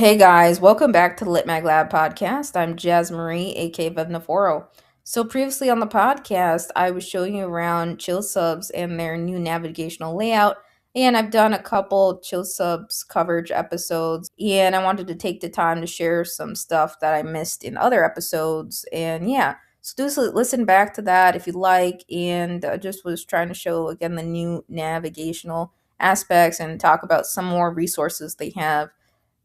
Hey guys, welcome back to the Lit Mag Lab podcast. I'm Jazz Marie, aka Vevna Forrow. So previously on the podcast, I was showing you around Chill Subs and their new navigational layout, and I've done a couple Chill Subs coverage episodes, and I wanted to take the time to share some stuff that I missed in other episodes, and yeah. So listen back to that if you like, and just was trying to show again the new navigational aspects and talk about some more resources they have.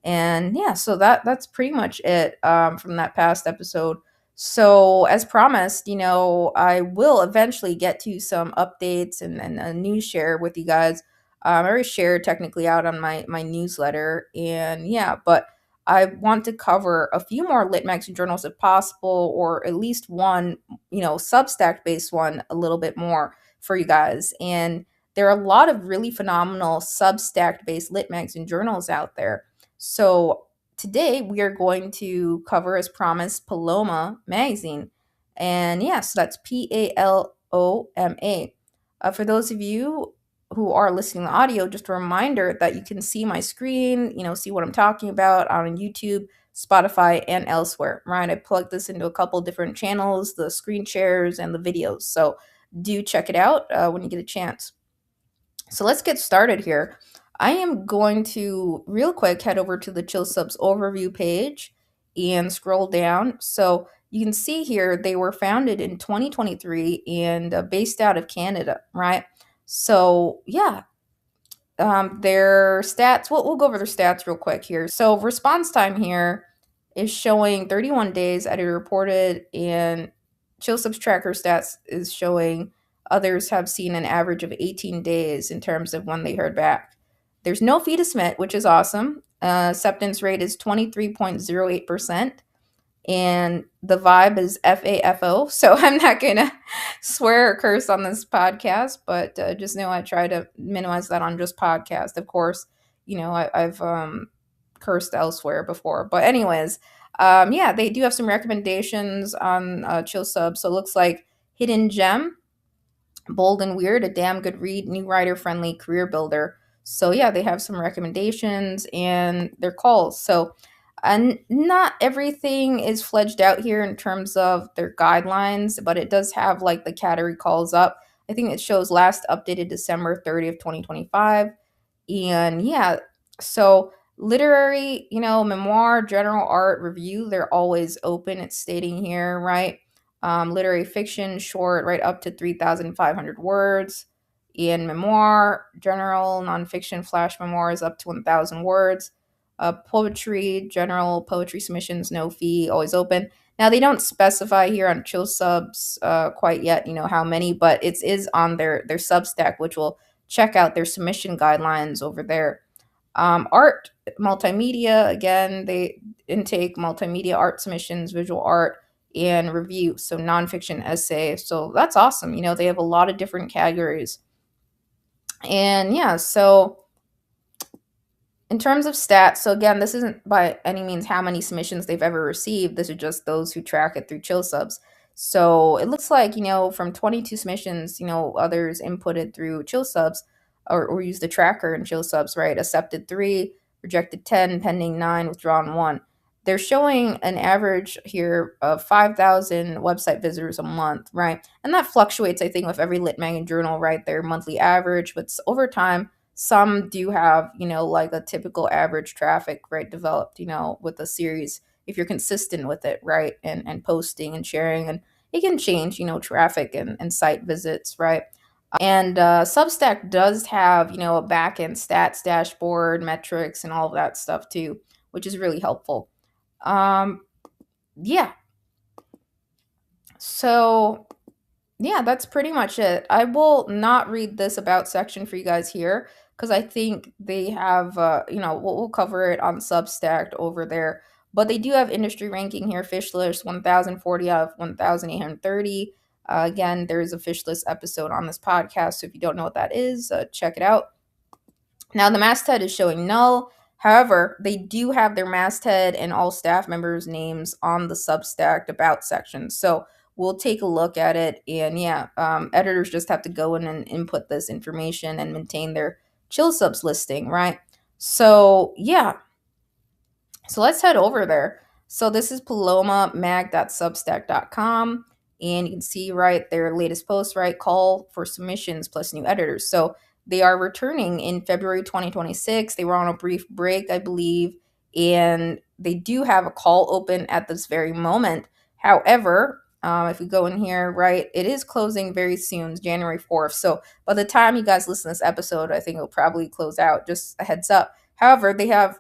And yeah, so that's pretty much it from that past episode. So as promised, I will eventually get to some updates and a news share with you guys. I already shared technically out on my newsletter, and yeah, but I want to cover a few more Lit magazine journals if possible, or at least one, Substack based one a little bit more for you guys. And there are a lot of really phenomenal Substack based Lit magazine journals out there. So today we are going to cover, as promised, Paloma Magazine. And yeah, so that's Paloma. For those of you who are listening to audio, just a reminder that you can see my screen, see what I'm talking about on YouTube, Spotify, and elsewhere, right? I plugged this into a couple different channels, the screen shares and the videos. So do check it out when you get a chance. So let's get started here. I am going to real quick head over to the Chill Subs overview page and scroll down. So you can see here they were founded in 2023 and based out of Canada, right? So yeah, their stats, we'll go over their stats real quick here. So response time here is showing 31 days editor reported, and Chill Subs Tracker stats is showing others have seen an average of 18 days in terms of when they heard back. There's no fee to submit, which is awesome. Acceptance rate is 23.08%. And the vibe is FAFO. So I'm not going to swear or curse on this podcast, but just know I try to minimize that on just podcast. Of course, I've cursed elsewhere before. But, anyways, yeah, they do have some recommendations on Chill Sub. So it looks like Hidden Gem, Bold and Weird, a damn good read, new writer friendly career builder. So yeah, they have some recommendations and their calls. So and not everything is fledged out here in terms of their guidelines, but it does have like the category calls up. I think it shows last updated December 30th, 2025. And yeah, so literary, memoir, general art, review, they're always open. It's stating here, right? Literary fiction, short, right up to 3,500 words. In memoir, general, nonfiction, flash memoirs up to 1,000 words. Poetry, general poetry submissions, no fee, always open. Now, they don't specify here on Chill Subs quite yet, how many, but it is on their Substack, which will check out their submission guidelines over there. Art, multimedia, again, they intake multimedia art submissions, visual art, and review. So nonfiction essay. So that's awesome. They have a lot of different categories. And yeah, so in terms of stats, so again, this isn't by any means how many submissions they've ever received. This is just those who track it through Chill Subs. So it looks like, from 22 submissions, others inputted through Chill Subs or use the tracker in Chill Subs, right? Accepted 3, rejected 10, pending 9, withdrawn 1. They're showing an average here of 5,000 website visitors a month, right? And that fluctuates, I think, with every Lit Mag and journal, right? Their monthly average, but over time, some do have, like a typical average traffic, right, developed, with a series, if you're consistent with it, right, and posting and sharing, and it can change, traffic and site visits, right. And Substack does have, a back-end stats dashboard, metrics, and all of that stuff too, which is really helpful. Yeah. So yeah, that's pretty much it. I will not read this about section for you guys here because I think they have, we'll cover it on Substack over there. But they do have industry ranking here, fish list 1,040 out of 1,830. Again, there is a fish list episode on this podcast. So if you don't know what that is, check it out. Now, the masthead is showing null. However, they do have their masthead and all staff members' names on the Substack about section. So we'll take a look at it. And yeah, editors just have to go in and input this information and maintain their Chill Subs listing, right? So yeah. So let's head over there. So this is palomamag.substack.com. And you can see, right, their latest post, right, call for submissions plus new editors. So they are returning in February 2026. They were on a brief break, I believe, and they do have a call open at this very moment. However, if we go in here, right, it is closing very soon, January 4th. So by the time you guys listen to this episode, I think it'll probably close out. Just a heads up. However, they have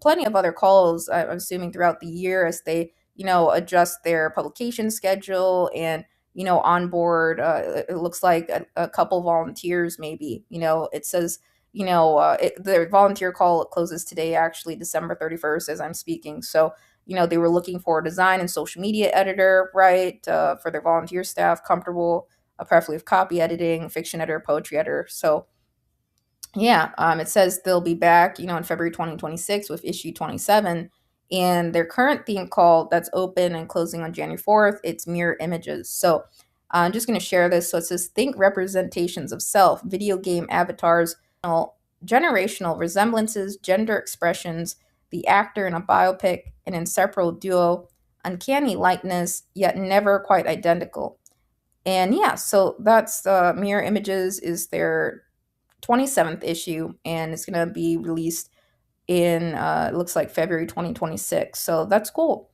plenty of other calls, I'm assuming, throughout the year as they, adjust their publication schedule and, onboard. It looks like a couple volunteers, maybe. It says, the volunteer call closes today, actually, December 31st, as I'm speaking. So, they were looking for a design and social media editor, right, for their volunteer staff, comfortable, preferably with copy editing, fiction editor, poetry editor. So, yeah, it says they'll be back, in February 2026 with issue 27. And their current theme call that's open and closing on January 4th, it's mirror images. So I'm just going to share this. So it says, think representations of self, video game avatars, generational resemblances, gender expressions, the actor in a biopic, an inseparable duo, uncanny likeness, yet never quite identical. And yeah, so that's mirror images is their 27th issue, and it's going to be released in it looks like February 2026. So that's cool.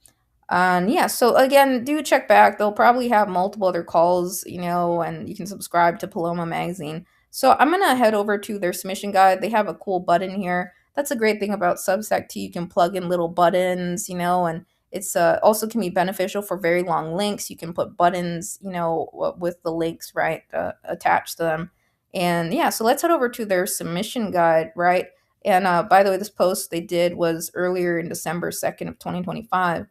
And yeah, so again, do check back. They'll probably have multiple other calls, and you can subscribe to Paloma Magazine. So I'm going to head over to their submission guide. They have a cool button here. That's a great thing about Substack too. You can plug in little buttons, and it's also can be beneficial for very long links. You can put buttons, with the links, right, attached to them. And yeah, so let's head over to their submission guide, right? And by the way, this post they did was earlier in December 2nd of 2025.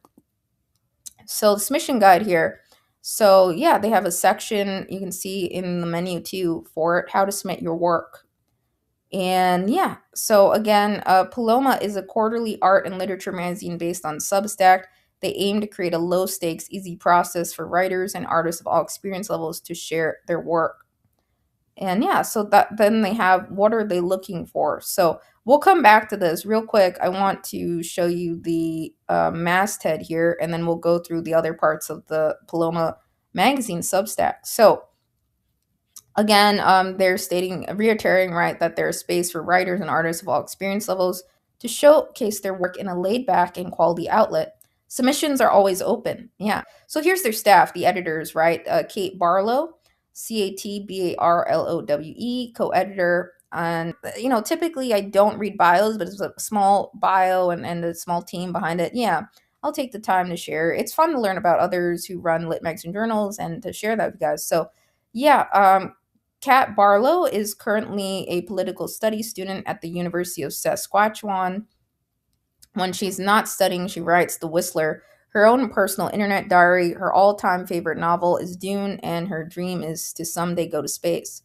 So the submission guide here. So yeah, they have a section you can see in the menu too for it, how to submit your work. And yeah, so again, Paloma is a quarterly art and literature magazine based on Substack. They aim to create a low stakes, easy process for writers and artists of all experience levels to share their work. And yeah, so that then they have what are they looking for? So we'll come back to this real quick. I want to show you the masthead here, and then we'll go through the other parts of the Paloma Magazine Substack. So again, they're reiterating, right, that there's space for writers and artists of all experience levels to showcase their work in a laid back and quality outlet. Submissions are always open. Yeah. So here's their staff, the editors, right? Kate Barlow, Catbarlowe, co-editor. And, typically I don't read bios, but it's a small bio and a small team behind it. Yeah, I'll take the time to share. It's fun to learn about others who run lit magazine journals and to share that with you guys. So, yeah, Kat Barlow is currently a political studies student at the University of Saskatchewan. When she's not studying, she writes The Whistler, her own personal internet diary. Her all-time favorite novel is Dune, and her dream is to someday go to space.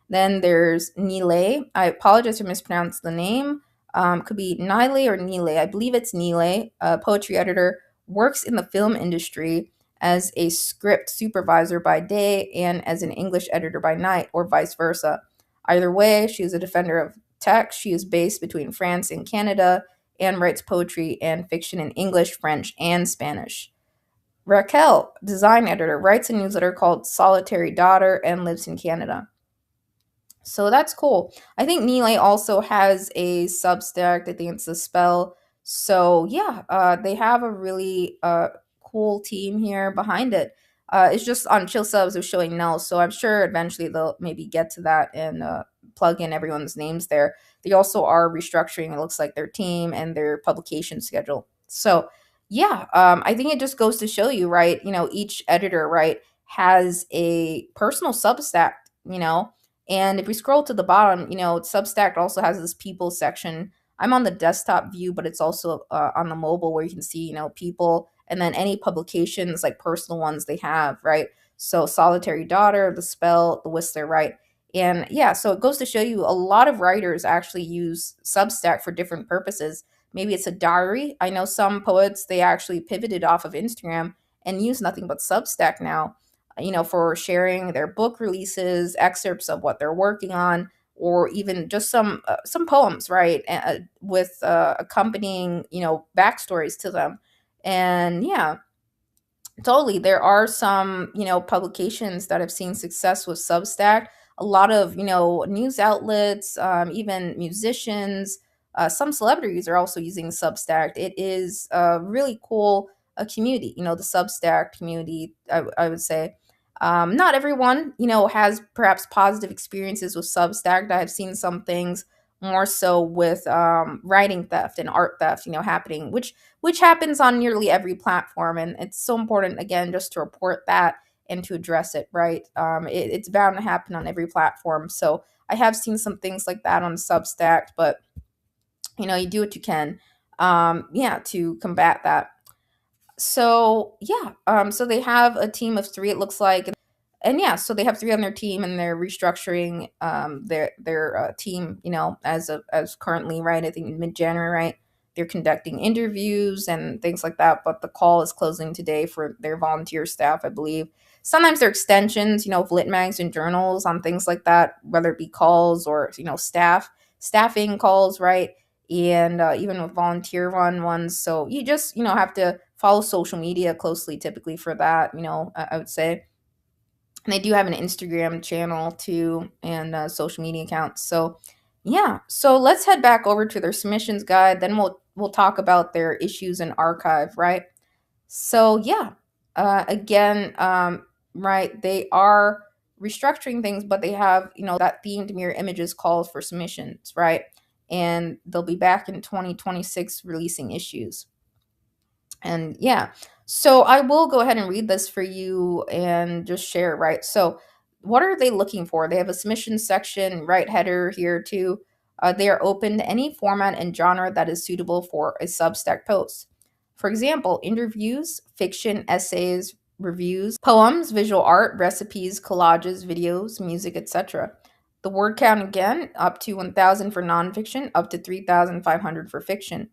Then there's Nile. I apologize if I mispronounced the name. Could be Nile or Nile. I believe it's Nile. A poetry editor, works in the film industry as a script supervisor by day and as an English editor by night, or vice versa. Either way, she is a defender of text. She is based between France and Canada and writes poetry and fiction in English, French, and Spanish. Raquel, design editor, writes a newsletter called Solitary Daughter and lives in Canada. So that's cool. I think Nile also has a Substack. I think it's a spell. So yeah, they have a really cool team here behind it. It's just on Chill Subs of showing Nell, so I'm sure eventually they'll maybe get to that and plug in everyone's names there. They also are restructuring, it looks like, their team and their publication schedule. So yeah, I think it just goes to show you, right? Each editor, right, has a personal Substack, and if we scroll to the bottom, Substack also has this people section. I'm on the desktop view, but it's also on the mobile where you can see, people, and then any publications, like personal ones they have, right? So Solitary Daughter, The Spell, The Whistler, right? And yeah, so it goes to show you a lot of writers actually use Substack for different purposes. Maybe it's a diary. I know some poets, they actually pivoted off of Instagram and use nothing but Substack now, for sharing their book releases, excerpts of what they're working on, or even just some poems, right, with accompanying, backstories to them. And yeah, totally. There are some, publications that have seen success with Substack. A lot of, news outlets, even musicians, some celebrities are also using Substack. It is a really cool community, the Substack community, I would say. Not everyone, has perhaps positive experiences with Substack. I've seen some things more so with writing theft and art theft, happening, which happens on nearly every platform. And it's so important, again, just to report that and to address it, right? It's bound to happen on every platform. So I have seen some things like that on Substack, but you do what you can, yeah, to combat that. So yeah, so they have a team of three, it looks like. And yeah, so they have three on their team, and they're restructuring their team, as currently, right? I think in mid-January, right? They're conducting interviews and things like that, but the call is closing today for their volunteer staff, I believe. Sometimes they're extensions, of lit mags and journals on things like that, whether it be calls or staffing calls, right? And even with volunteer run ones. So you just have to follow social media closely, typically, for that. I would say. And they do have an Instagram channel too, and social media accounts. So yeah, so let's head back over to their submissions guide. Then we'll talk about their issues and archive, right? So yeah, again, right, they are restructuring things, but they have, that themed mirror images calls for submissions, right? And they'll be back in 2026 releasing issues. And yeah, so I will go ahead and read this for you and just share, right? So, what are they looking for? They have a submission section, right header here too. They are open to any format and genre that is suitable for a Substack post. For example, interviews, fiction, essays, reviews, poems, visual art, recipes, collages, videos, music, etc. The word count again, up to 1,000 for nonfiction, up to 3,500 for fiction.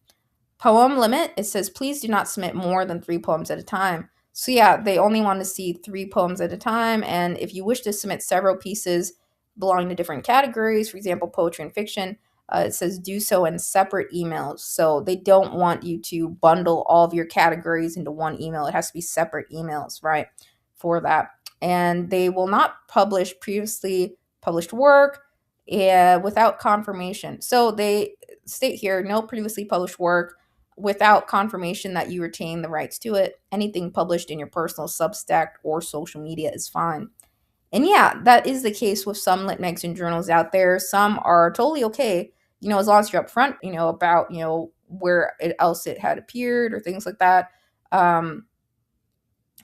Poem limit, it says please do not submit more than 3 poems at a time. So yeah, they only want to see 3 poems at a time. And if you wish to submit several pieces belonging to different categories, for example, poetry and fiction, it says do so in separate emails. So they don't want you to bundle all of your categories into one email. It has to be separate emails, right, for that. And they will not publish previously published work without confirmation. So they state here no previously published work without confirmation that you retain the rights to it. Anything published in your personal Substack or social media is fine. And yeah, that is the case with some lit mags and journals out there. Some are totally okay, as long as you're upfront, about, where else it had appeared or things like that. Um,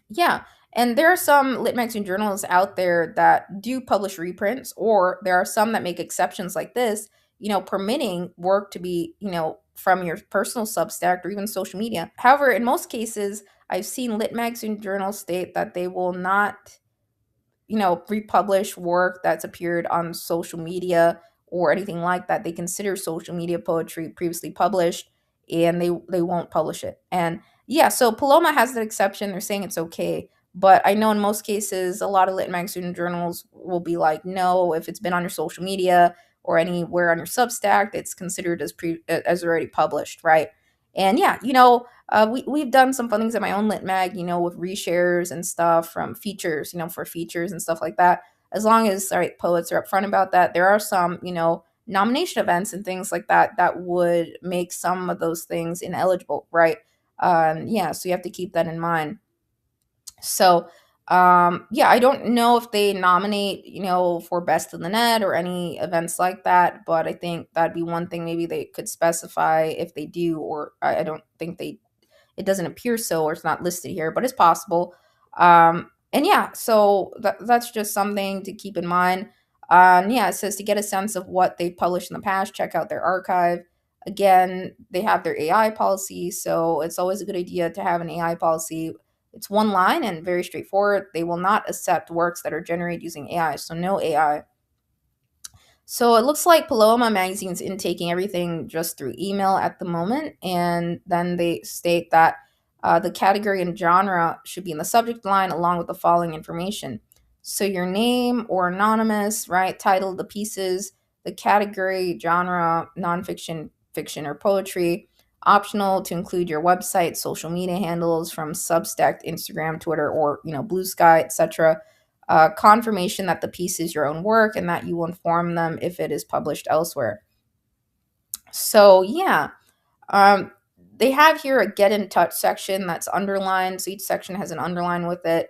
yeah. And there are some lit magazine journals out there that do publish reprints, or there are some that make exceptions like this, permitting work to be, from your personal Substack or even social media. However, in most cases, I've seen lit magazine journals state that they will not, republish work that's appeared on social media or anything like that. They consider social media poetry previously published, and they won't publish it. And yeah, so Paloma has that exception. They're saying it's okay. But I know in most cases, a lot of lit magazine journals will be like, no, if it's been on your social media or anywhere on your Substack, it's considered as already published, right? And yeah, we've done some fun things at my own lit mag, with reshares and stuff from features, for features and stuff like that. As long as, all right, poets are upfront about that. There are some, nomination events and things like that that would make some of those things ineligible, right? Yeah, so you have to keep that in mind. So, yeah, I don't know if they nominate, for Best in the Net or any events like that, but I think that'd be one thing maybe they could specify if they do, or I don't think it doesn't appear so, or it's not listed here, but it's possible. And yeah, so that's just something to keep in mind. Yeah, it says to get a sense of what they've published in the past, check out their archive. Again, they have their AI policy, so it's always a good idea to have an AI policy. It's one line and very straightforward. They will not accept works that are generated using AI, so no AI. So it looks like Paloma Magazine's intaking everything just through email at the moment, and then they state that the category and genre should be in the subject line along with the following information. So your name or anonymous, right? Title of the pieces, the category, genre, nonfiction, fiction, or poetry. Optional to include your website, social media handles from Substack, Instagram, Twitter, or Blue Sky, etc. Confirmation that the piece is your own work and that you will inform them if it is published elsewhere. So yeah, um, they have here a get in touch section that's underlined. So each section has an underline with it.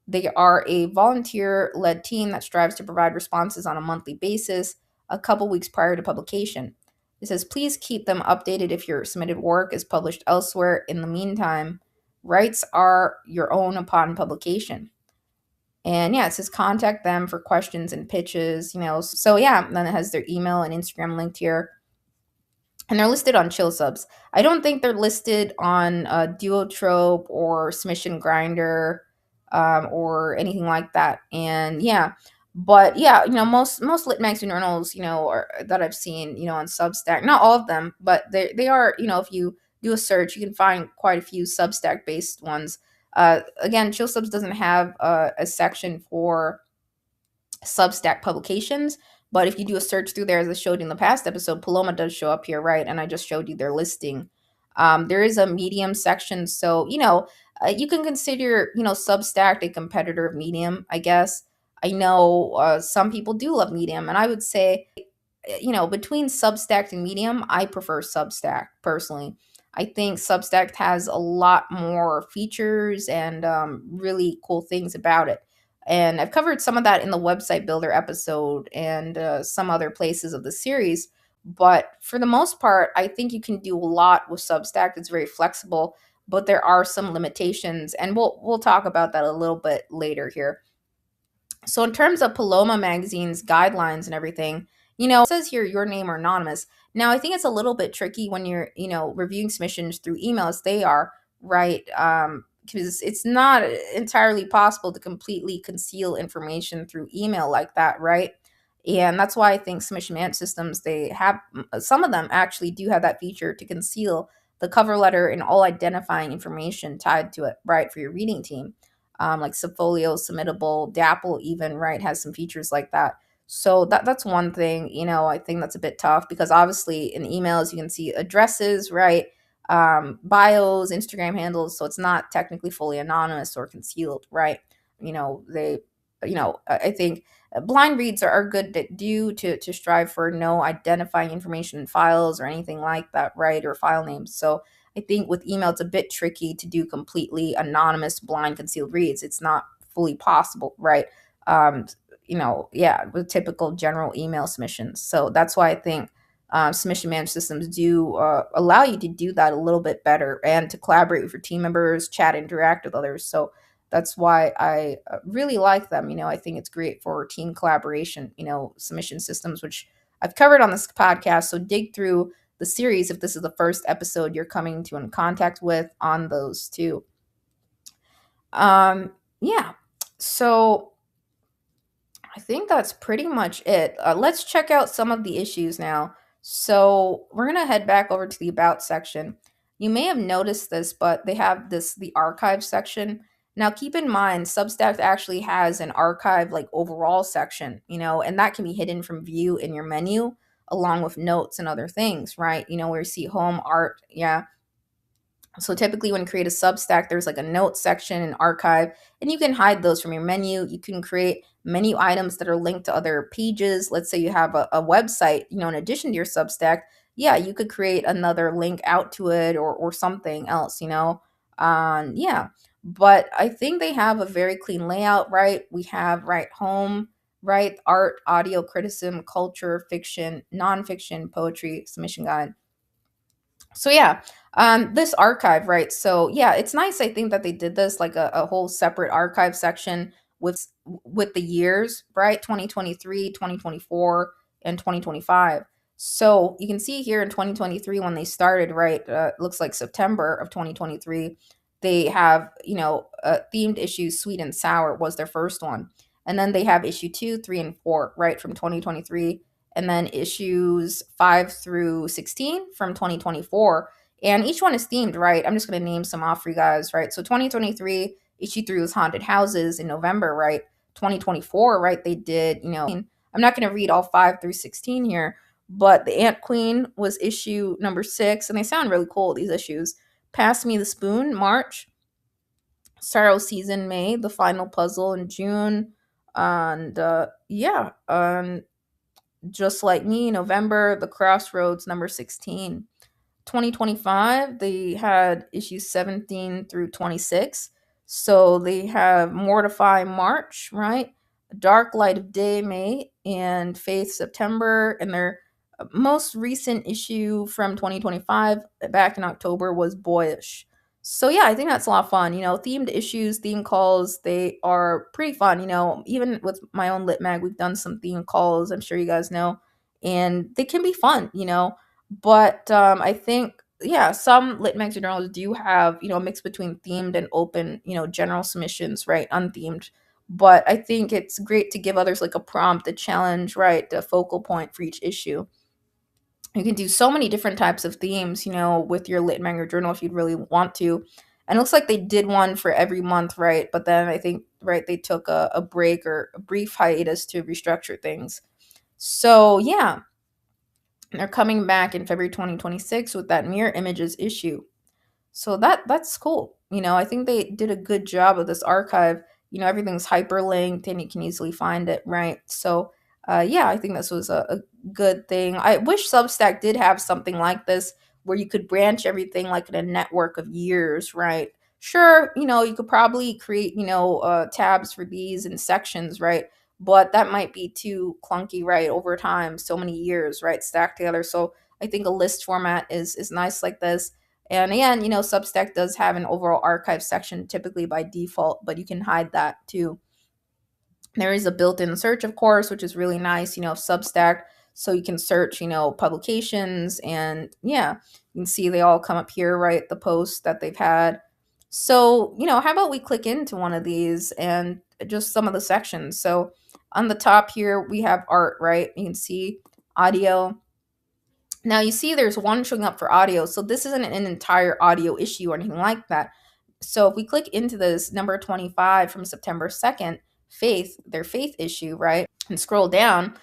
They are a volunteer led team that strives to provide responses on a monthly basis, a couple weeks prior to publication. It says, please keep them updated if your submitted work is published elsewhere. In the meantime, rights are your own upon publication. And yeah, it says contact them for questions and pitches. So yeah, and then it has their email and Instagram linked here. And they're listed on Chill Subs. I don't think they're listed on Duotrope or Submission Grinder or anything like that. And yeah, but yeah, most lit magazine journals, that I've seen, on Substack. Not all of them, but they are. If you do a search, you can find quite a few Substack based ones. Again, Chill Subs doesn't have a section for Substack publications. But if you do a search through there, as I showed you in the past episode, Paloma does show up here, right? And I just showed you their listing. There is a Medium section. So, you can consider, Substack a competitor of Medium, I guess. I know some people do love Medium. And I would say, between Substack and Medium, I prefer Substack personally. I think Substack has a lot more features and really cool things about it. And I've covered some of that in the website builder episode and some other places of the series. But for the most part, I think you can do a lot with Substack. It's very flexible, but there are some limitations, and we'll talk about that a little bit later here. So in terms of Paloma Magazine's guidelines and everything, it says here your name or anonymous. Now I think it's a little bit tricky when you're, reviewing submissions through emails. They are right. Because it's not entirely possible to completely conceal information through email like that, right? And that's why I think submission management systems, they have, some of them actually do have that feature to conceal the cover letter and all identifying information tied to it, right, for your reading team. Like Subfolio, Submittable, Dapple even, right, has some features like that. So that's one thing, I think that's a bit tough because obviously in emails you can see addresses, right? Bios, Instagram handles, so it's not technically fully anonymous or concealed, right? I think blind reads are good to strive for no identifying information in files or anything like that, right? Or file names. So I think with email, it's a bit tricky to do completely anonymous, blind, concealed reads. It's not fully possible, right? With typical general email submissions. So that's why I think submission management systems do allow you to do that a little bit better and to collaborate with your team members, chat, interact with others. So that's why I really like them. I think it's great for team collaboration, submission systems, which I've covered on this podcast. So dig through the series if this is the first episode you're coming to in contact with on those too. Yeah. So I think that's pretty much it. Let's check out some of the issues now. So we're going to head back over to the About section. You may have noticed this, but they have the archive section. Now, keep in mind, Substack actually has an archive, like overall section, and that can be hidden from view in your menu along with notes and other things, right? Where you see home, art, yeah. So typically when you create a Substack, there's like a notes section and archive, and you can hide those from your menu. You can create menu items that are linked to other pages. Let's say you have a website, in addition to your Substack, yeah, you could create another link out to it or something else, yeah. But I think they have a very clean layout, right? We have right home, right, art, audio, criticism, culture, fiction, nonfiction, poetry, submission guide. So yeah, this archive, right? So yeah, it's nice. I think that they did this like a whole separate archive section with the years, right? 2023, 2024, and 2025. So you can see here in 2023 when they started, right? Looks like September of 2023. They have, themed issues, sweet and sour was their first one, and then they have issue 2, 3, and 4, right, from 2023, and then issues 5 through 16 from 2024. And each one is themed, right? I'm just going to name some off for you guys, right? So 2023, issue 3 was Haunted Houses in November, right? 2024, right? They did, I'm not going to read all 5 through 16 here, but the Ant Queen was issue number 6, and they sound really cool, these issues. Pass Me the Spoon, March. Sorrow Season, May. The Final Puzzle in June. And yeah, Just Like Me, November. The Crossroads, number 16. 2025, they had issues 17 through 26. So they have Mortify, March, right? Dark Light of Day, May, and Faith, September. And their most recent issue from 2025, back in October, was Boyish. So yeah, I think that's a lot of fun. Themed issues, theme calls, they are pretty fun. Even with my own lit mag, we've done some theme calls, I'm sure you guys know, and they can be fun. But I think, yeah, some lit mags journals do have, a mix between themed and open, general submissions, right? Unthemed. But I think it's great to give others like a prompt, a challenge, right? A focal point for each issue. You can do so many different types of themes, with your lit mag journal if you'd really want to. And it looks like they did one for every month, right? But then I think, right, they took a break or a brief hiatus to restructure things. So, yeah, they're coming back in February 2026 with that Mirror Images issue. So that's cool. I think they did a good job of this archive. Everything's hyperlinked and you can easily find it, right? So yeah, I think this was a good thing. I wish Substack did have something like this where you could branch everything like in a network of years, right? Sure, you could probably create, tabs for these and sections, right? But that might be too clunky, right? Over time, so many years, right? Stacked together. So I think a list format is nice like this. And again, Substack does have an overall archive section typically by default, but you can hide that too. There is a built-in search, of course, which is really nice, of Substack. So you can search, publications, and yeah, you can see they all come up here, right? The posts that they've had. So, how about we click into one of these and just some of the sections. So on the top here, we have art, right? You can see audio. Now you see there's one showing up for audio. So this isn't an entire audio issue or anything like that. So if we click into this number 25 from September 2nd, Faith, their Faith issue, right? And scroll down,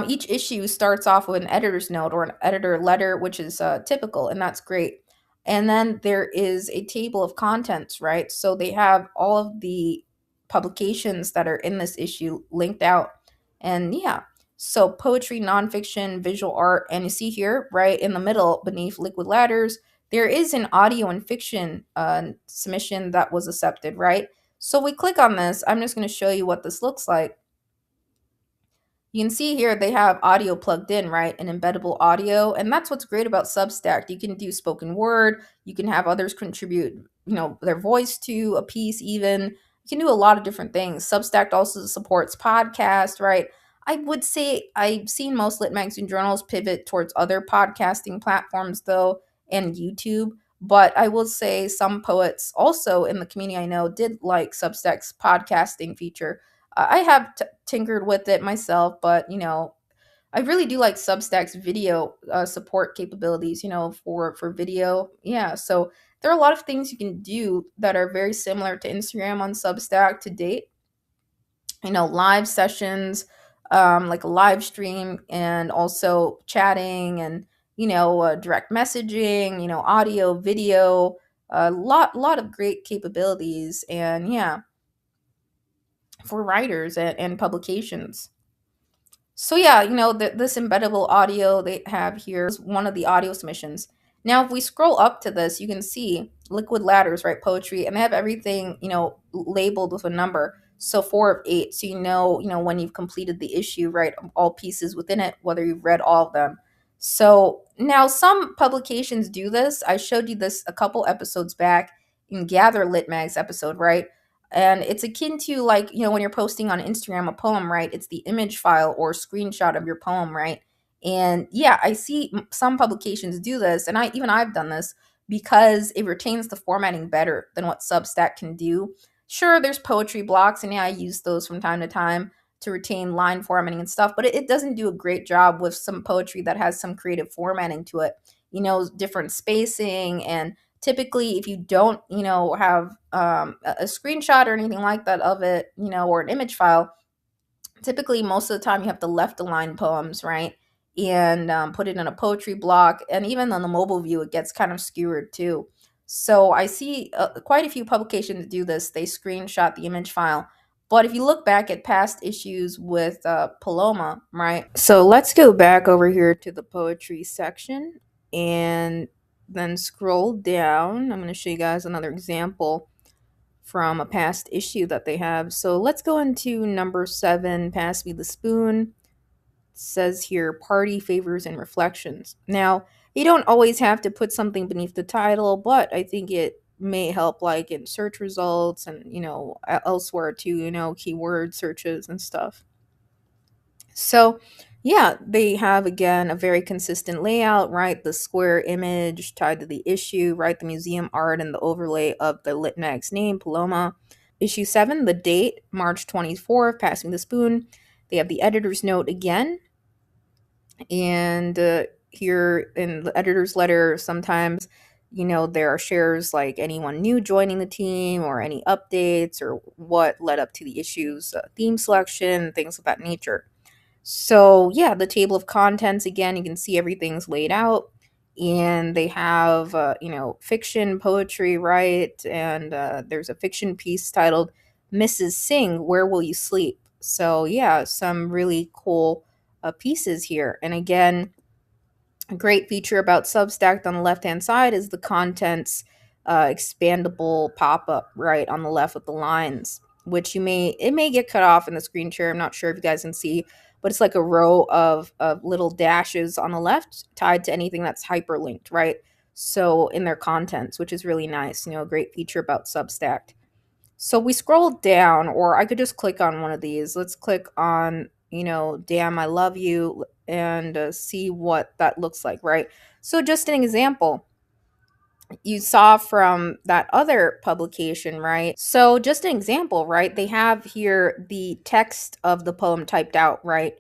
each issue starts off with an editor's note or an editor letter, which is typical, and that's great. And then there is a table of contents, right? So they have all of the publications that are in this issue linked out. And yeah, so poetry, nonfiction, visual art, and you see here, right in the middle beneath Liquid Ladders, there is an audio and fiction submission that was accepted, right? So we click on this. I'm just going to show you what this looks like. You can see here they have audio plugged in, right? An embeddable audio. And that's what's great about Substack. You can do spoken word. You can have others contribute, their voice to a piece even. You can do a lot of different things. Substack also supports podcasts, right? I would say I've seen most lit magazine journals pivot towards other podcasting platforms, though, and YouTube. But I will say some poets also in the community I know did like Substack's podcasting feature. I have tinkered with it myself, but I really do like Substack's video support capabilities. For video. Yeah, so there are a lot of things you can do that are very similar to Instagram on Substack to date. Live sessions, like a live stream, and also chatting, and direct messaging. Audio, video, a lot of great capabilities, and yeah, for writers and publications. So yeah, this embeddable audio they have here is one of the audio submissions. Now, if we scroll up to this, you can see Liquid Ladders, right? Poetry, and they have everything, labeled with a number. So 4 of 8. So when you've completed the issue, right? All pieces within it, whether you've read all of them. So now some publications do this. I showed you this a couple episodes back in Gather Lit Mag's episode, right? And it's akin to, like, when you're posting on Instagram a poem, right? It's the image file or screenshot of your poem, right? And yeah, I see some publications do this, and I've done this because it retains the formatting better than what Substack can do. Sure, there's poetry blocks, and yeah, I use those from time to time to retain line formatting and stuff, but it doesn't do a great job with some poetry that has some creative formatting to it. Different spacing, and typically if you don't have a screenshot or anything like that of it, or an image file, Typically, most of the time, you have to left align poems, right? And put it in a poetry block. And even on the mobile view, it gets kind of skewered too. So I see quite a few publications do this. They screenshot the image file. But if you look back at past issues with Paloma, right? So let's go back over here to the poetry section and then scroll down. I'm going to show you guys another example from a past issue that they have. So let's go into number 7, Pass Me the Spoon. It says here, Party Favors and Reflections. Now, you don't always have to put something beneath the title, but I think it may help like in search results and, elsewhere too, keyword searches and stuff. So, yeah, they have again a very consistent layout, right? The square image tied to the issue, right? The museum art and the overlay of the lit mag's name, Paloma. Issue 7, the date, March 24th, Passing the Spoon. They have the editor's note again. And here in the editor's letter, sometimes, there are shares like anyone new joining the team or any updates or what led up to the issue's theme selection, things of that nature. So, yeah, the table of contents, again, you can see everything's laid out. And they have, fiction, poetry, right? And there's a fiction piece titled Mrs. Singh, Where Will You Sleep? So, yeah, some really cool pieces here. And again, a great feature about Substack on the left-hand side is the contents expandable pop-up right on the left with the lines, which it may get cut off in the screen share. I'm not sure if you guys can see, but it's like a row of little dashes on the left tied to anything that's hyperlinked, right? So in their contents, which is really nice, a great feature about Substack. So we scroll down, or I could just click on one of these. Let's click on, Damn, I Love You, and see what that looks like, right? So just an example you saw from that other publication, right? So just an example, right? They have here the text of the poem typed out, right?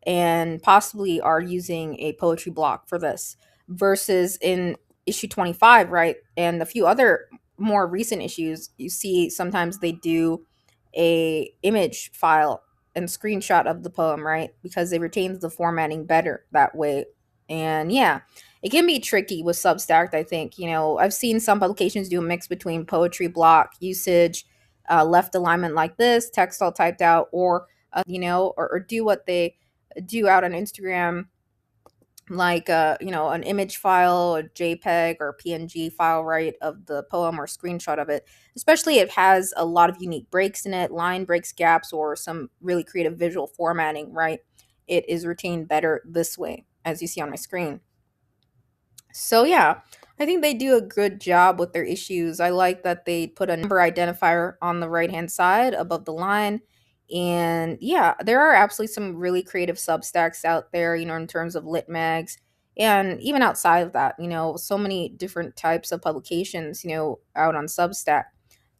And possibly are using a poetry block for this versus in issue 25, right? And a few other more recent issues, you see sometimes they do a image file and screenshot of the poem, right? Because it retains the formatting better that way. And yeah, it can be tricky with Substack, I think. I've seen some publications do a mix between poetry block usage, left alignment like this, text all typed out, or, or do what they do out on Instagram, like, an image file, a JPEG or PNG file, right, of the poem or screenshot of it. Especially if it has a lot of unique breaks in it, line breaks, gaps, or some really creative visual formatting, right? It is retained better this way, as you see on my screen. So yeah, I think they do a good job with their issues. I like that they put a number identifier on the right-hand side above the line. And yeah, there are absolutely some really creative Substacks out there, in terms of lit mags. And even outside of that, so many different types of publications, out on Substack.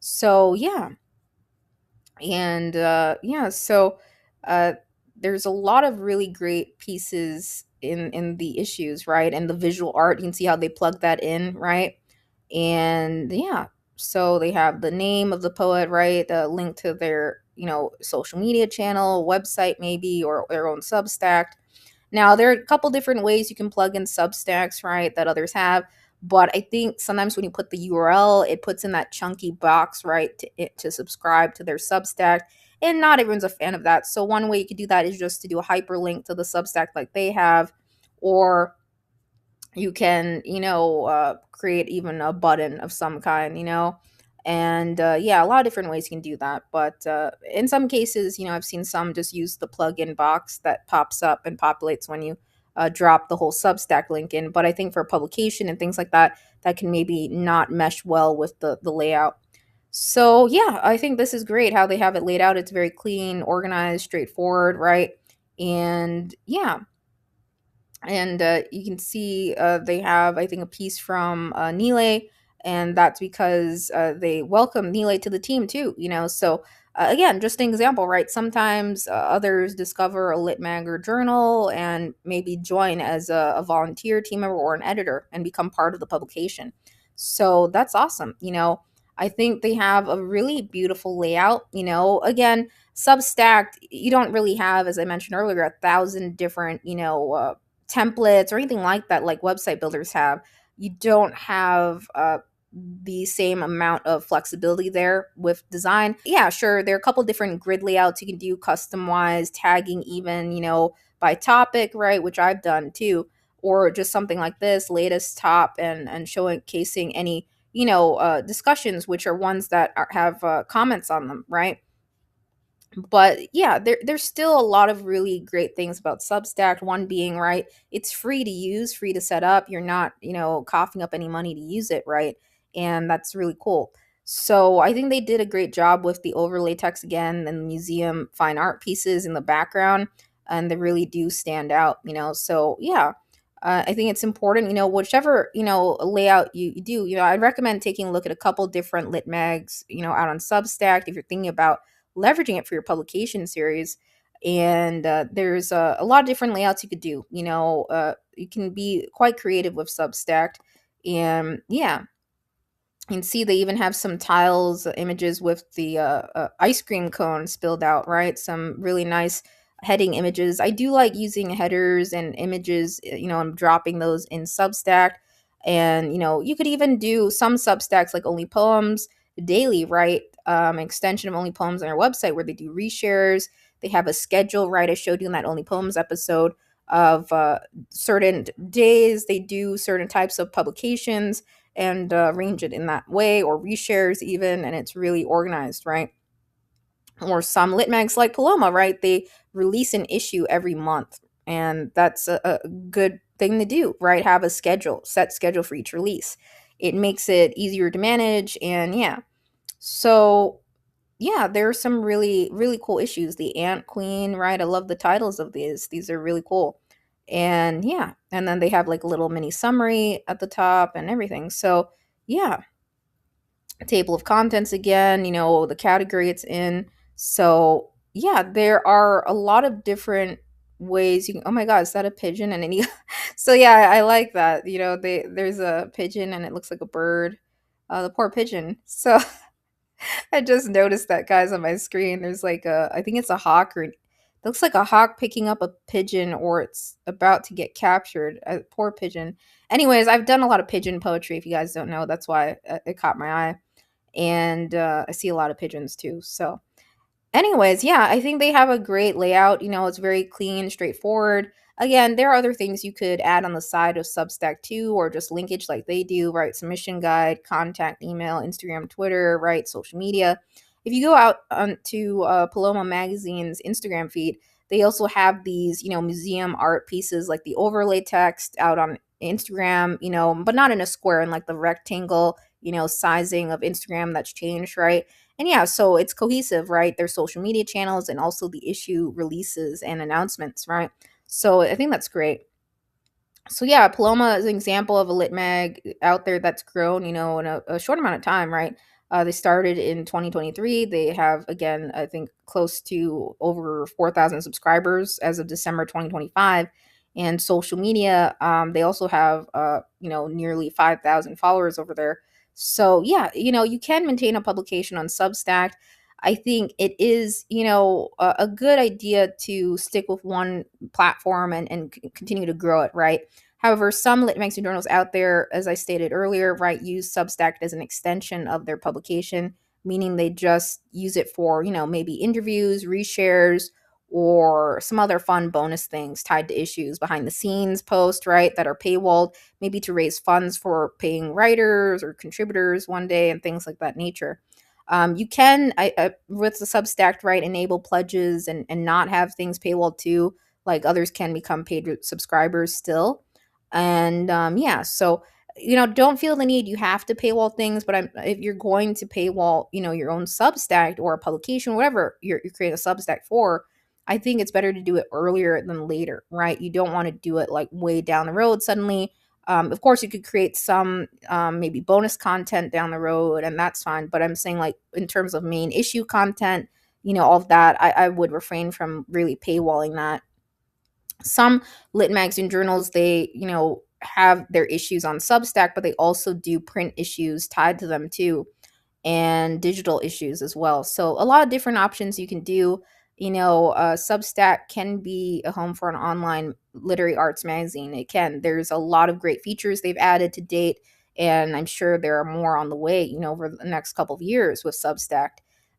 So yeah, and yeah, so uh, there's a lot of really great pieces in the issues, right? And the visual art, you can see how they plug that in, right? And yeah, so they have the name of the poet, right? A link to their social media channel, website maybe, or their own Substack. Now, there are a couple different ways you can plug in Substacks, right, that others have. But I think sometimes when you put the URL, it puts in that chunky box, right, to subscribe to their Substack. And not everyone's a fan of that. So one way you could do that is just to do a hyperlink to the Substack like they have. Or you can, create even a button of some kind, and yeah, a lot of different ways you can do that. But in some cases, I've seen some just use the plugin box that pops up and populates when you drop the whole Substack link in. But I think for publication and things like that, that can maybe not mesh well with the layout. So yeah, I think this is great how they have it laid out. It's very clean, organized, straightforward, right? And yeah, and you can see they have, I think, a piece from Nile, and that's because they welcome Nile to the team too. So again, just an example, right? Sometimes others discover a lit mag or journal and maybe join as a volunteer team member or an editor and become part of the publication. So that's awesome. I think they have a really beautiful layout. Again, Substack, you don't really have, as I mentioned earlier, 1,000 different, templates or anything like that, like website builders have. You don't have the same amount of flexibility there with design. Yeah, sure, there are a couple different grid layouts you can do, custom wise, tagging even, by topic, right? Which I've done too, or just something like this, latest top, and showing casing any discussions, which are ones that have comments on them, right? But yeah, there's still a lot of really great things about Substack. One being, right, it's free to use, free to set up. You're not, coughing up any money to use it, right? And that's really cool. So I think they did a great job with the overlay text again and the museum fine art pieces in the background, and they really do stand out, So yeah, I think it's important, whichever layout you do. I'd recommend taking a look at a couple different lit mags, out on Substack if you're thinking about leveraging it for your publication series. And there's a lot of different layouts you could do. You can be quite creative with Substack. And yeah, you can see they even have some tiles, images with the ice cream cone spilled out, right? Some really nice heading images. I do like using headers and images, I'm dropping those in Substack. And, you could even do some Substacks like Only Poems Daily, right? Extension of Only Poems on our website where they do reshares. They have a schedule, right? I showed you in that Only Poems episode of certain days they do certain types of publications and arrange it in that way, or reshares even, and it's really organized, right? Or some lit mags like Paloma, right? They release an issue every month, and that's a good thing to do, right? Have a schedule, set schedule for each release. It makes it easier to manage, and yeah. So yeah, there are some really, really cool issues. The Ant Queen, right? I love the titles of these. These are really cool. And yeah, and then they have like a little mini summary at the top and everything. So yeah, table of contents again, the category it's in. So yeah, there are a lot of different ways you can, oh my god, is that a pigeon? And any so yeah, I like that. There's a pigeon and it looks like a bird. The poor pigeon. So I just noticed that, guys, on my screen. There's like I think it's a hawk, or it looks like a hawk picking up a pigeon, or it's about to get captured. Poor pigeon. Anyways, I've done a lot of pigeon poetry. If you guys don't know, that's why it caught my eye. And I see a lot of pigeons too. So anyways, yeah, I think they have a great layout. It's very clean, straightforward. Again, there are other things you could add on the side of Substack too, or just linkage like they do, right? Submission guide, contact, email, Instagram, Twitter, right? Social media. If you go out to Paloma Magazine's Instagram feed, they also have these, museum art pieces like the overlay text out on Instagram, but not in a square, in like the rectangle, sizing of Instagram that's changed, right? And yeah, so it's cohesive, right? Their social media channels and also the issue releases and announcements, right? So I think that's great. So yeah, Paloma is an example of a lit mag out there that's grown, in a short amount of time, right? They started in 2023. They have, again, I think close to over 4,000 subscribers as of December 2025. And social media, they also have, nearly 5,000 followers over there. So yeah, you can maintain a publication on Substack. I think it is, a good idea to stick with one platform and continue to grow it, right? However, some lit magazine journals out there, as I stated earlier, right, use Substack as an extension of their publication, meaning they just use it for, maybe interviews, reshares, or some other fun bonus things tied to issues, behind the scenes posts, right, that are paywalled, maybe to raise funds for paying writers or contributors one day and things like that nature. You can, with the Substack, right, enable pledges and not have things paywall too, like others can become paid subscribers still. And yeah, so don't feel the need you have to paywall things, but if you're going to paywall, your own Substack or a publication, whatever you're creating a Substack for, I think it's better to do it earlier than later, right? You don't want to do it like way down the road suddenly. Of course, you could create some maybe bonus content down the road, and that's fine. But I'm saying, like, in terms of main issue content, all of that, I would refrain from really paywalling that. Some lit magazine journals, they, have their issues on Substack, but they also do print issues tied to them too. and digital issues as well. So a lot of different options you can do. Substack can be a home for an online literary arts magazine. It can. There's a lot of great features they've added to date, and I'm sure there are more on the way, over the next couple of years with Substack.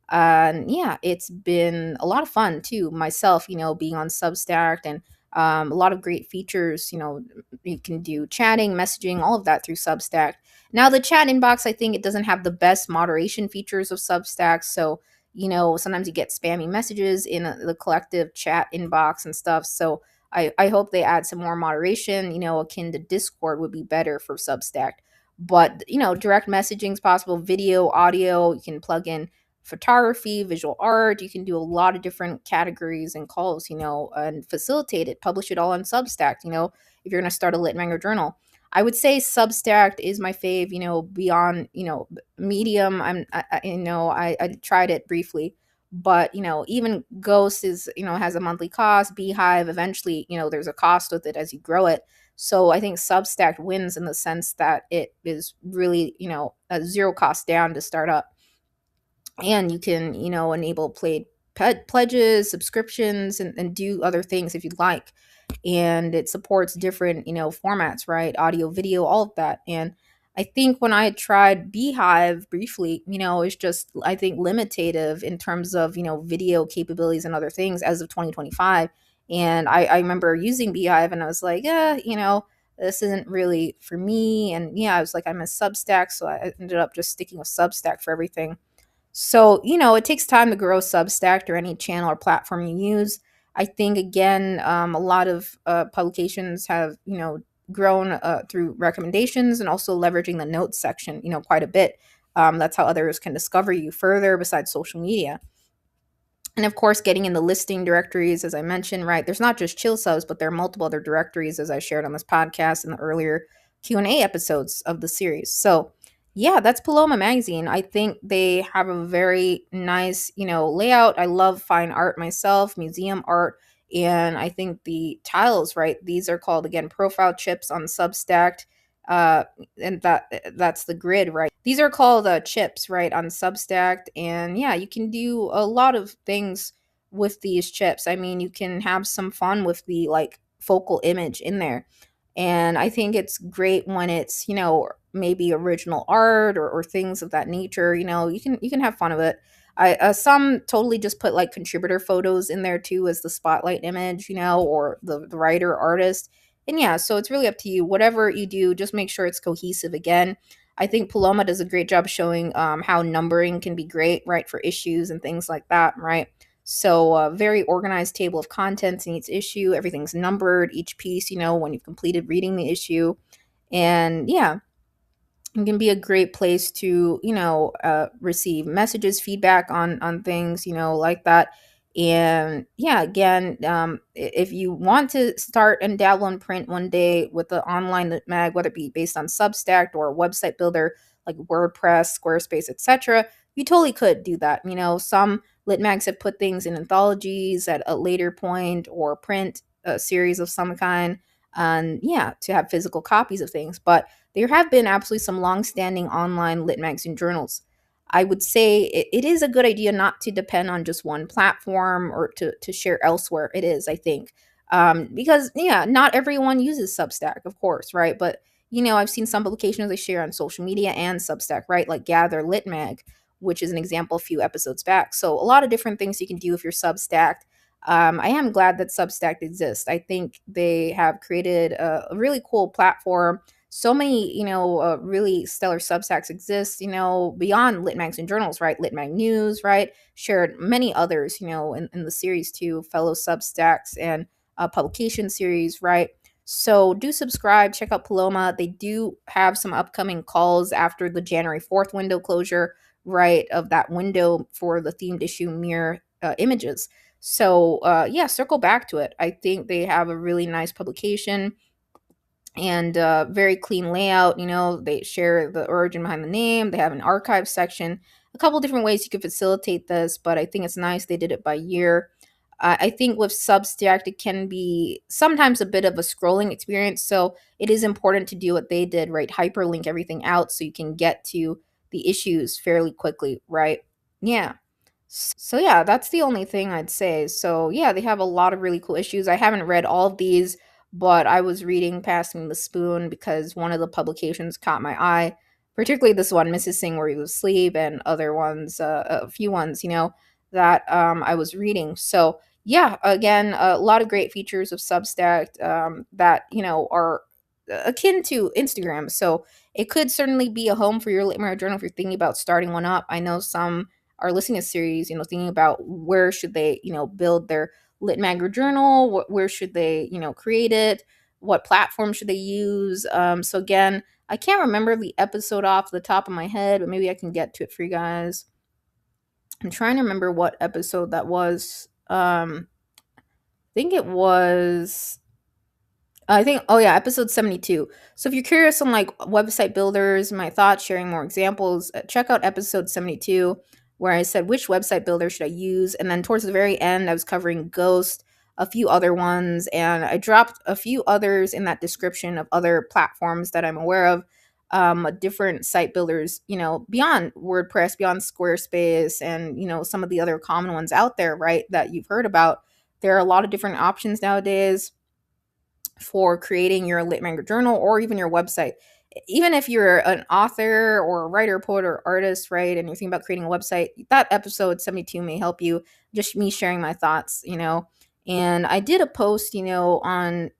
And yeah, it's been a lot of fun too, myself, being on Substack, and a lot of great features. You can do chatting, messaging, all of that through Substack. Now, the chat inbox, I think it doesn't have the best moderation features of Substack. So, sometimes you get spammy messages in the collective chat inbox and stuff. So, I hope they add some more moderation, akin to Discord would be better for Substack. But, direct messaging is possible, video, audio, you can plug in photography, visual art. You can do a lot of different categories and calls, and facilitate it, publish it all on Substack, if you're going to start a lit manga journal. I would say Substack is my fave, beyond, Medium. I tried it briefly, but, even Ghost is, has a monthly cost. Beehive, eventually, there's a cost with it as you grow it. So I think Substack wins in the sense that it is really, a zero cost down to start up. And you can, enable pledges, subscriptions, and do other things if you'd like. And it supports different, formats, right? Audio, video, all of that. And I think when I had tried Beehive briefly, it's just, I think, limitative in terms of, video capabilities and other things as of 2025. And I remember using Beehive and I was like, yeah, this isn't really for me. And yeah, I was like, I'm a Substack. So I ended up just sticking with Substack for everything. So, it takes time to grow Substack or any channel or platform you use. I think, again, a lot of publications have, grown through recommendations and also leveraging the notes section, quite a bit. That's how others can discover you further besides social media. And of course, getting in the listing directories, as I mentioned, right? There's not just chill subs, but there are multiple other directories, as I shared on this podcast in the earlier Q&A episodes of the series. So yeah, that's Paloma Magazine. I think they have a very nice, layout. I love fine art myself, museum art. And I think the tiles, right? These are called, again, profile chips on Substack. Uh, and that's the grid, right? These are called chips, right, on Substack. And yeah, you can do a lot of things with these chips. I mean, you can have some fun with the like focal image in there. And I think it's great when it's, maybe original art or things of that nature. You can have fun with it. I some totally just put like contributor photos in there too as the spotlight image, or the writer artist. And yeah, so it's really up to you. Whatever you do, just make sure it's cohesive. Again, I think Paloma does a great job showing how numbering can be great, right, for issues and things like that, right? So, very organized table of contents in each issue. Everything's numbered, each piece, when you've completed reading the issue. And yeah, it can be a great place to receive messages, feedback on things, like that. And yeah, again, if you want to start and dabble in print one day with the online lit mag, whether it be based on Substack or a website builder like WordPress, Squarespace, etc., you totally could do that. Some lit mags have put things in anthologies at a later point, or print a series of some kind, and yeah, to have physical copies of things. But there have been absolutely some long-standing online lit magazine journals. I would say it is a good idea not to depend on just one platform or to share elsewhere. It is, I think, because yeah, not everyone uses Substack, of course, right? But I've seen some publications they share on social media and Substack, right? Like Gather Lit Mag, which is an example a few episodes back. So a lot of different things you can do if you're Substack. I am glad that Substack exists. I think they have created a really cool platform. So many, really stellar Substacks exist, beyond Lit Mags and journals, right? Lit Mag News, right? Shared many others, in the series too, fellow Substacks and publication series, right? So do subscribe, check out Paloma. They do have some upcoming calls after the January 4th window closure, right? Of that window for the themed issue mirror images. So yeah, circle back to it. I think they have a really nice publication and very clean layout. They share the origin behind the name. They have an archive section. A couple different ways you can facilitate this, but I think it's nice they did it by year. I think with Substack, it can be sometimes a bit of a scrolling experience. So it is important to do what they did, right? Hyperlink everything out so you can get to the issues fairly quickly, right? Yeah. So yeah, that's the only thing I'd say. So yeah, they have a lot of really cool issues. I haven't read all of these, but I was reading Passing the Spoon because one of the publications caught my eye, particularly this one, Mrs. Singh Where You Sleep, and other ones, a few ones, that I was reading. So yeah, again, a lot of great features of Substack that are akin to Instagram. So it could certainly be a home for your literary journal if you're thinking about starting one up. I know some are listening to series, thinking about where should they, build their lit mag journal, where should they, create it, what platform should they use. So again, I can't remember the episode off the top of my head, but maybe I can get to it for you guys. I'm trying to remember what episode that was. I think it was oh yeah, episode 72. So if you're curious on like website builders, my thoughts, sharing more examples, check out episode 72 where I said which website builder should I use. And then towards the very end, I was covering Ghost, a few other ones, and I dropped a few others in that description of other platforms that I'm aware of, different site builders, beyond WordPress, beyond Squarespace, and, some of the other common ones out there, right, that you've heard about. There are a lot of different options nowadays for creating your lit manga journal or even your website. Even if you're an author or a writer, poet, or artist, right, and you're thinking about creating a website, that episode 72 may help you. Just me sharing my thoughts, And I did a post, on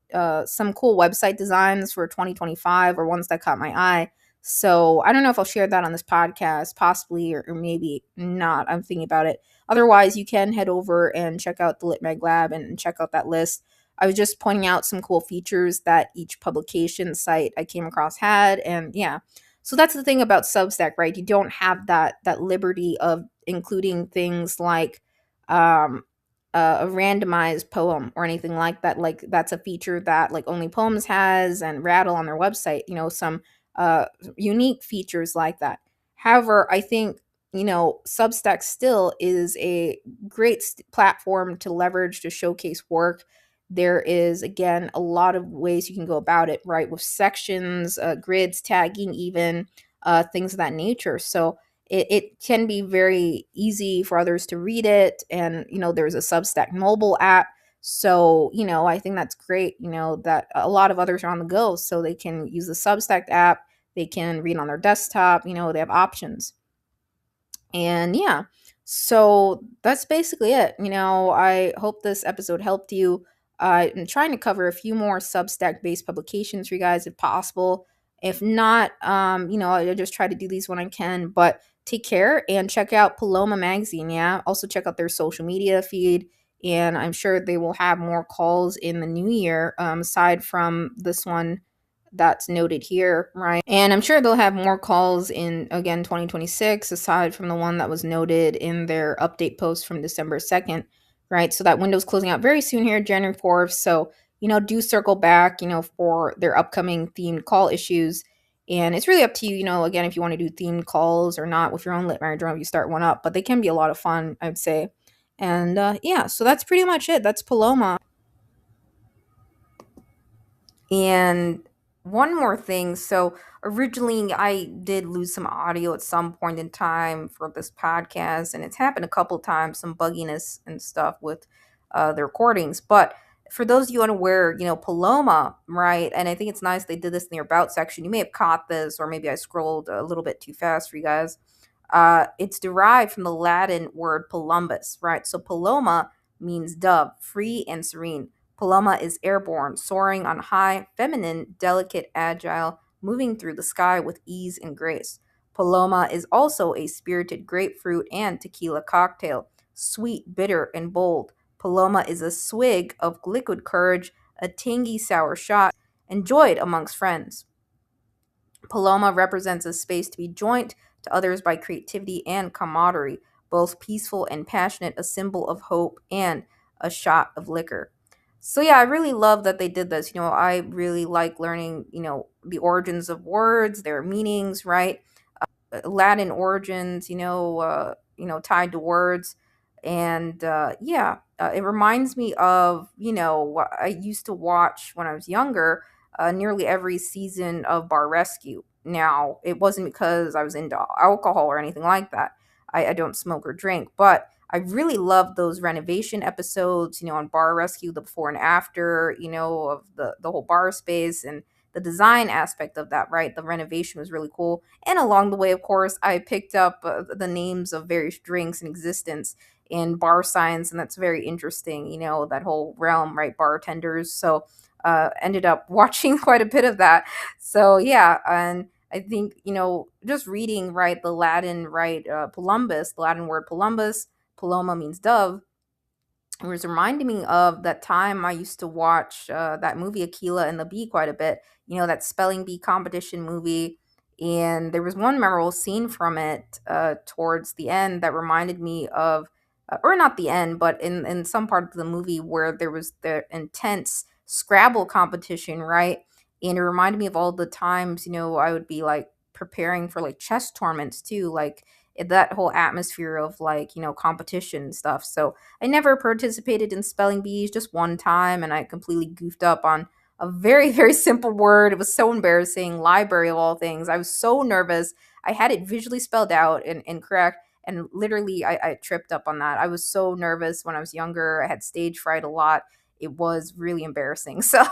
some cool website designs for 2025 or ones that caught my eye. So I don't know if I'll share that on this podcast, possibly, or maybe not. I'm thinking about it. Otherwise, you can head over and check out the Lit Mag Lab and check out that list. I was just pointing out some cool features that each publication site I came across had, and yeah. So that's the thing about Substack, right? You don't have that liberty of including things like a randomized poem or anything like that. Like that's a feature that like Only Poems has and Rattle on their website. Some unique features like that. However, I think Substack still is a great platform to leverage to showcase work. There is, again, a lot of ways you can go about it, right? With sections, grids, tagging, even things of that nature. So it can be very easy for others to read it. And, there's a Substack mobile app. So, I think that's great, that a lot of others are on the go. So they can use the Substack app. They can read on their desktop. They have options. And yeah, so that's basically it. I hope this episode helped you. I'm trying to cover a few more Substack based publications for you guys if possible. If not, I just try to do these when I can. But take care and check out Paloma Magazine. Yeah. Also check out their social media feed. And I'm sure they will have more calls in the new year, aside from this one that's noted here, right? And I'm sure they'll have more calls in, again, 2026, aside from the one that was noted in their update post from December 2nd, right? So that window's closing out very soon here, January 4th. So, do circle back, for their upcoming themed call issues. And it's really up to you, again, if you want to do themed calls or not with your own lit marriage journal, if you start one up, but they can be a lot of fun, I would say. And yeah, so that's pretty much it. That's Paloma. And one more thing. So originally, I did lose some audio at some point in time for this podcast, and it's happened a couple times, some bugginess and stuff with the recordings. But for those of you unaware, Paloma, right? And I think it's nice they did this in the about section. You may have caught this, or maybe I scrolled a little bit too fast for you guys. It's derived from the Latin word polumbus, right? So Paloma means dove, free and serene. Paloma is airborne, soaring on high, feminine, delicate, agile, moving through the sky with ease and grace. Paloma is also a spirited grapefruit and tequila cocktail, sweet, bitter, and bold. Paloma is a swig of liquid courage, a tangy sour shot, enjoyed amongst friends. Paloma represents a space to be joined to others by creativity and camaraderie, both peaceful and passionate, a symbol of hope and a shot of liquor. So yeah, I really love that they did this. I really like learning, the origins of words, their meanings, right? Latin origins, tied to words. And yeah, it reminds me of, what I used to watch when I was younger, nearly every season of Bar Rescue. Now, it wasn't because I was into alcohol or anything like that. I don't smoke or drink, but I really love those renovation episodes, on Bar Rescue, the before and after, of the whole bar space and the design aspect of that, right? The renovation was really cool. And along the way, of course, I picked up the names of various drinks in existence in bar signs, and that's very interesting, that whole realm, right? Bartenders. So, ended up watching quite a bit of that. So, yeah, and I think, just reading, right, the Latin, right, Polumbus, the Latin word Polumbus, Paloma means dove. It was reminding me of that time I used to watch that movie Aquila and the Bee quite a bit. That spelling bee competition movie. And there was one memorable scene from it towards the end that reminded me of, or not the end, but in some part of the movie where there was the intense Scrabble competition, right? And it reminded me of all the times, I would be like preparing for like chess tournaments too, like that whole atmosphere of like, competition and stuff. So I never participated in spelling bees, just one time, and I completely goofed up on a very, very simple word. It was so embarrassing. Library of all things. I was so nervous. I had it visually spelled out and correct, and literally I tripped up on that. I was so nervous when I was younger. I had stage fright a lot. It was really embarrassing. So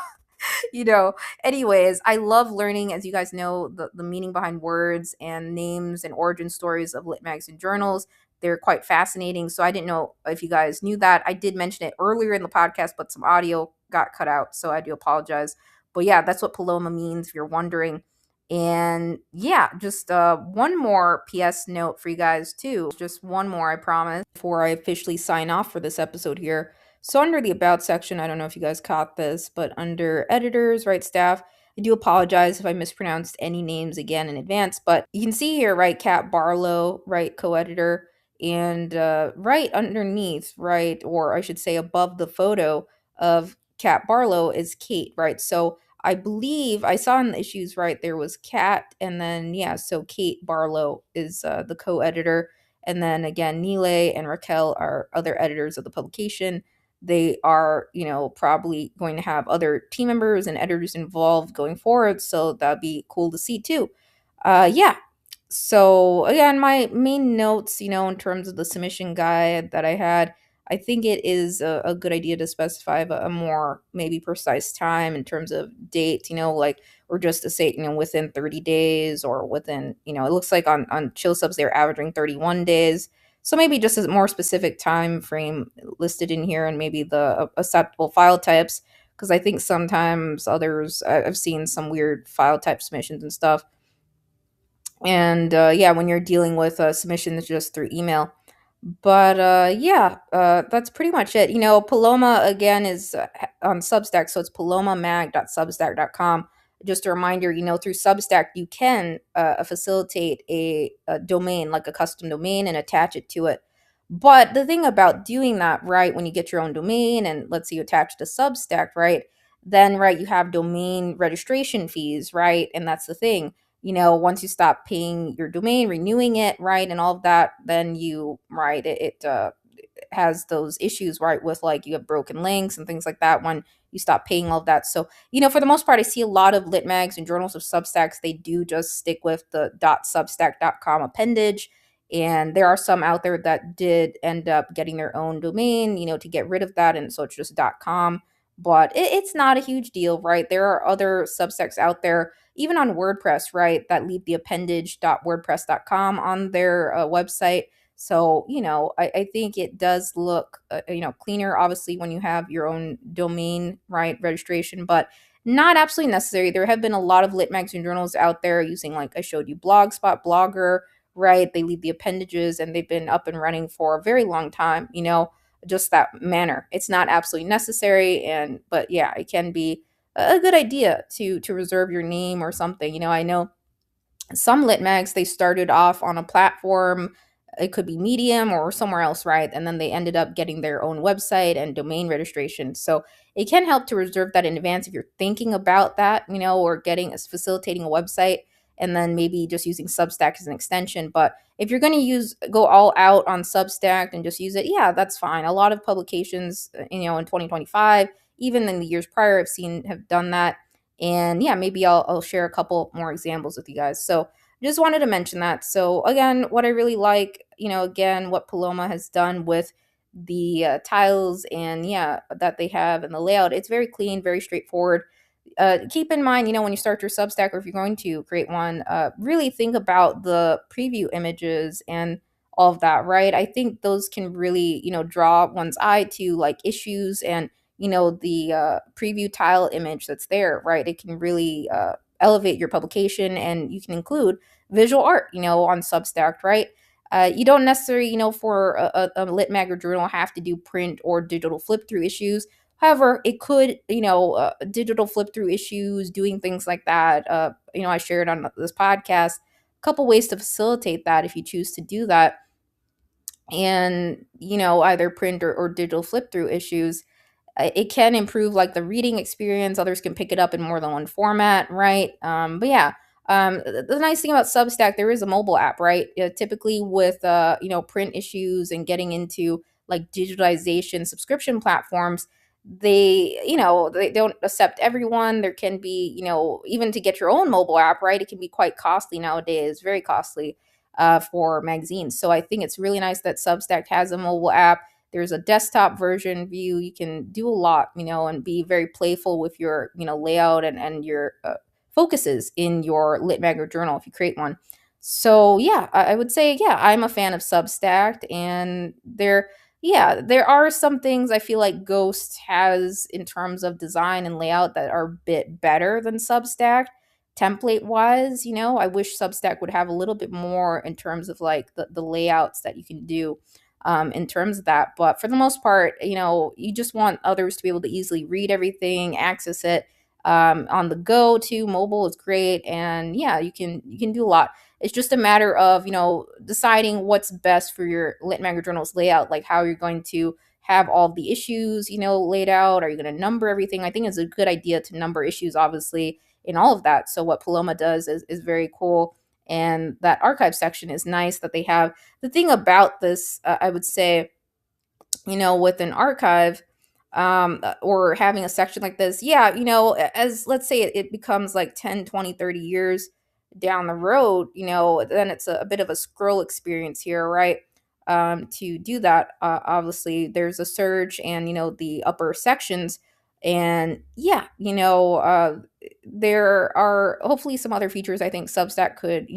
you know anyways, I love learning, as you guys know, the meaning behind words and names and origin stories of lit mags and journals. They're quite fascinating. So I didn't know if you guys knew that. I did mention it earlier in the podcast, but some audio got cut out, so I do apologize. But yeah, that's what Paloma means if you're wondering. And yeah, just one more PS note for you guys too. Just one more, I promise, before I officially sign off for this episode here. So under the about section, I don't know if you guys caught this, but under editors, right, staff, I do apologize if I mispronounced any names again in advance, but you can see here, right, Kat Barlow, right, co-editor, and right underneath, right, or I should say above the photo of Kat Barlow is Kate, right? So I believe I saw in the issues, right, there was Kat, and then, yeah, so Kate Barlow is the co-editor, and then again, Nile and Raquel are other editors of the publication. They are, probably going to have other team members and editors involved going forward, so that'd be cool to see too. Yeah. So again, my main notes, in terms of the submission guide that I had, I think it is a good idea to specify a more maybe precise time in terms of date, like, or just to say, within 30 days or within, it looks like on Chill Subs, they're averaging 31 days. So maybe just a more specific time frame listed in here, and maybe the acceptable file types, because I think sometimes others, I've seen some weird file type submissions and stuff. And yeah, when you're dealing with submissions just through email. But yeah, that's pretty much it. Paloma again is on Substack, so it's palomamag.substack.com. Just a reminder, through Substack you can facilitate a domain, like a custom domain, and attach it to it. But the thing about doing that, right, when you get your own domain and let's say you attach to Substack, right, then right, you have domain registration fees, right, and that's the thing. Once you stop paying your domain, renewing it, right, and all of that, then you, right, it has those issues, right, with like you have broken links and things like that when you stop paying all of that. So, for the most part, I see a lot of lit mags and journals of Substacks, they do just stick with the .substack.com appendage. And there are some out there that did end up getting their own domain, to get rid of that. And so it's just .com. But it's not a huge deal, right? There are other Substacks out there, even on WordPress, right, that leave the appendage.wordpress.com on their website. So, I think it does look, cleaner, obviously, when you have your own domain, right, registration, but not absolutely necessary. There have been a lot of lit magazine journals out there using, like I showed you, Blogspot, Blogger, right? They leave the appendages and they've been up and running for a very long time, just that manner. It's not absolutely necessary, but yeah, it can be a good idea to reserve your name or something. I know some lit mags, they started off on a platform, it could be Medium or somewhere else, right, and then they ended up getting their own website and domain registration. So it can help to reserve that in advance if you're thinking about that, or facilitating a website, and then maybe just using Substack as an extension. But if you're going to go all out on Substack and just use it, yeah, that's fine. A lot of publications, in 2025, even in the years prior, have done that. And yeah, maybe I'll share a couple more examples with you guys. So just wanted to mention that. So again, what I really like, again, what Paloma has done with the tiles and yeah, that they have and the layout, it's very clean, very straightforward. Keep in mind, when you start your Substack or if you're going to create one, really think about the preview images and all of that, right? I think those can really, draw one's eye to like issues and, the preview tile image that's there, right? It can really elevate your publication and you can include visual art, on Substack, right? You don't necessarily, for a lit mag or journal have to do print or digital flip through issues. However, it could, digital flip through issues, doing things like that. I shared on this podcast a couple ways to facilitate that if you choose to do that. And, either print or digital flip through issues, it can improve like the reading experience. Others can pick it up in more than one format, right? But yeah, the nice thing about Substack, there is a mobile app, right? Typically with print issues and getting into like digitalization subscription platforms, they don't accept everyone. There can be, even to get your own mobile app, right? It can be quite costly nowadays, very costly for magazines. So I think it's really nice that Substack has a mobile app. There's a desktop version view. You can do a lot, and be very playful with your, layout and your focuses in your lit mag or journal if you create one. So yeah, I would say, yeah, I'm a fan of Substack, and there are some things I feel like Ghost has in terms of design and layout that are a bit better than Substack template wise. I wish Substack would have a little bit more in terms of like the layouts that you can do in terms of that. But for the most part, you just want others to be able to easily read everything, access it on the go too. Mobile is great, and yeah, you can do a lot. It's just a matter of deciding what's best for your lit mag or journals layout, like how you're going to have all the issues laid out. Are you going to number everything? I think it's a good idea to number issues, obviously, in all of that. So what Paloma does is very cool, and that archive section is nice that they have. The thing about this, I would say, with an archive, or having a section like this, yeah, as let's say it becomes like 10, 20, 30 years down the road, then it's a bit of a scroll experience here, right? To do that, obviously there's a surge and the upper sections, and yeah, there are hopefully some other features I think Substack could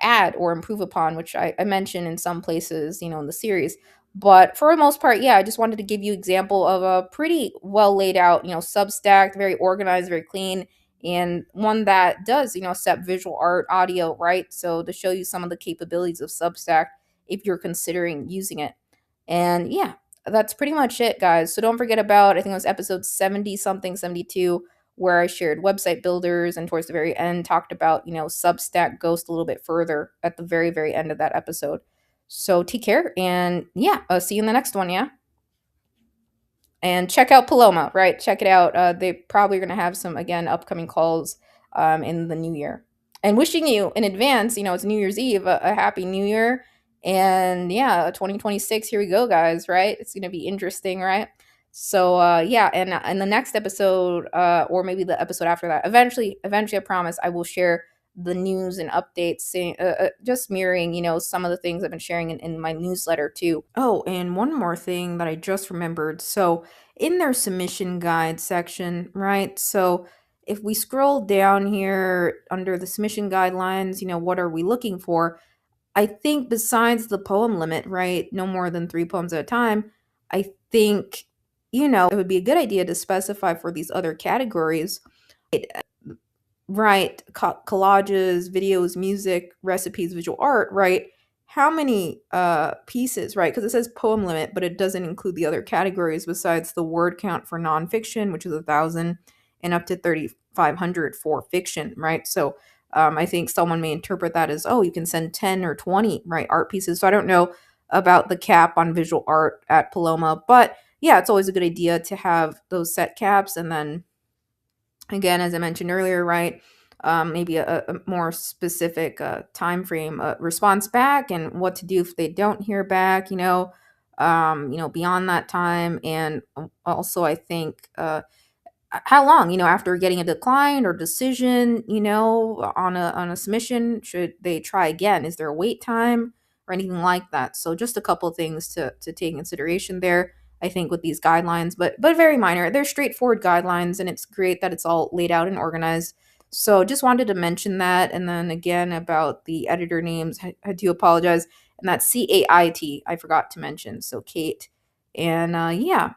add or improve upon, which I mentioned in some places in the series. But for the most part, yeah, I just wanted to give you example of a pretty well laid out, Substack, very organized, very clean, and one that does, accept visual art, audio, right? So to show you some of the capabilities of Substack if you're considering using it. And yeah, that's pretty much it, guys. So don't forget about, I think it was episode 70 something, 72, where I shared website builders, and towards the very end talked about, Substack Ghost a little bit further at the very, very end of that episode. So take care, and yeah, see you in the next one, yeah? And check out Paloma, right? Check it out. They probably are going to have some, again, upcoming calls in the new year. And wishing you in advance, it's New Year's Eve, a happy new year. And yeah, 2026, here we go, guys, right? It's going to be interesting, right? So yeah, and in the next episode, or maybe the episode after that, eventually, I promise I will share the news and updates, saying, just mirroring, some of the things I've been sharing in my newsletter too. Oh, and one more thing that I just remembered. So in their submission guide section, right? So if we scroll down here under the submission guidelines, what are we looking for? I think besides the poem limit, right? No more than 3 poems at a time. I think, it would be a good idea to specify for these other categories. Right, collages, videos, music, recipes, visual art, right? How many pieces, right? Because it says poem limit, but it doesn't include the other categories besides the word count for nonfiction, which is 1,000, and up to 3,500 for fiction, right? So I think someone may interpret that as, oh, you can send 10 or 20, right, art pieces. So I don't know about the cap on visual art at Paloma, but yeah, it's always a good idea to have those set caps, and then again, as I mentioned earlier, right, maybe a more specific time frame response back, and what to do if they don't hear back, beyond that time. And also I think how long, after getting a decline or decision, on a submission, should they try again? Is there a wait time or anything like that? So just a couple things to take in consideration there, I think, with these guidelines, but very minor. They're straightforward guidelines, and it's great that it's all laid out and organized. So just wanted to mention that. And then again, about the editor names, I do apologize. And that's Cait, I forgot to mention. So Kate. And yeah,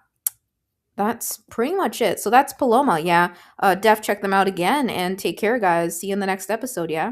that's pretty much it. So that's Paloma. Yeah. Def, check them out again and take care, guys. See you in the next episode. Yeah.